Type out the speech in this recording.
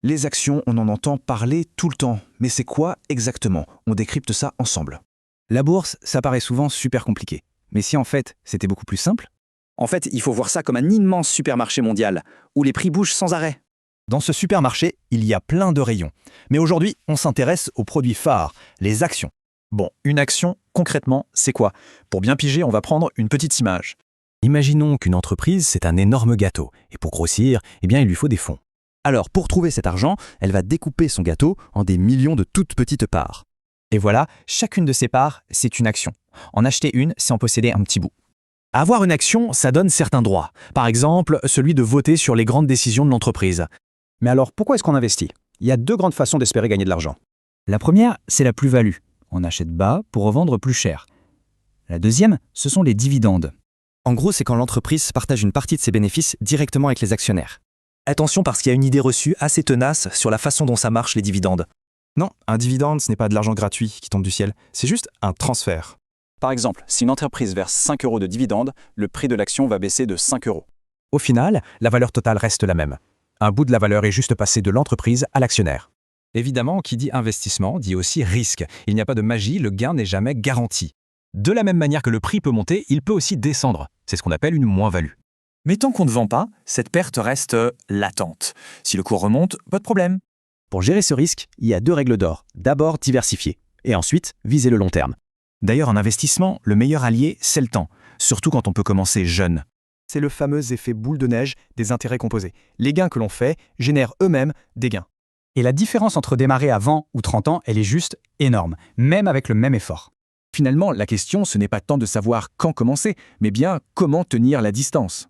Les actions, on en entend parler tout le temps. Mais c'est quoi exactement? On décrypte ça ensemble. La bourse, ça paraît souvent super compliqué. Mais si en fait, c'était beaucoup plus simple? En fait, il faut voir ça comme un immense supermarché mondial, où les prix bougent sans arrêt. Dans ce supermarché, il y a plein de rayons. Mais aujourd'hui, on s'intéresse aux produits phares, les actions. Bon, une action, concrètement, c'est quoi? Pour bien piger, on va prendre une petite image. Imaginons qu'une entreprise, c'est un énorme gâteau. Et pour grossir, il lui faut des fonds. Alors, pour trouver cet argent, elle va découper son gâteau en des millions de toutes petites parts. Et voilà, chacune de ces parts, c'est une action. En acheter une, c'est en posséder un petit bout. Avoir une action, ça donne certains droits. Par exemple, celui de voter sur les grandes décisions de l'entreprise. Mais alors, pourquoi est-ce qu'on investit? Il y a deux grandes façons d'espérer gagner de l'argent. La première, c'est la plus-value. On achète bas pour revendre plus cher. La deuxième, ce sont les dividendes. En gros, c'est quand l'entreprise partage une partie de ses bénéfices directement avec les actionnaires. Attention parce qu'il y a une idée reçue assez tenace sur la façon dont ça marche les dividendes. Non, un dividende, ce n'est pas de l'argent gratuit qui tombe du ciel, c'est juste un transfert. Par exemple, si une entreprise verse 5 € de dividendes, le prix de l'action va baisser de 5 €. Au final, la valeur totale reste la même. Un bout de la valeur est juste passé de l'entreprise à l'actionnaire. Évidemment, qui dit investissement dit aussi risque. Il n'y a pas de magie, le gain n'est jamais garanti. De la même manière que le prix peut monter, il peut aussi descendre. C'est ce qu'on appelle une moins-value. Mais tant qu'on ne vend pas, cette perte reste latente. Si le cours remonte, pas de problème. Pour gérer ce risque, il y a deux règles d'or. D'abord, diversifier. Et ensuite, viser le long terme. D'ailleurs, en investissement, le meilleur allié, c'est le temps. Surtout quand on peut commencer jeune. C'est le fameux effet boule de neige des intérêts composés. Les gains que l'on fait génèrent eux-mêmes des gains. Et la différence entre démarrer à 20 ou 30 ans, elle est juste énorme, même avec le même effort. Finalement, la question, ce n'est pas tant de savoir quand commencer, mais bien comment tenir la distance.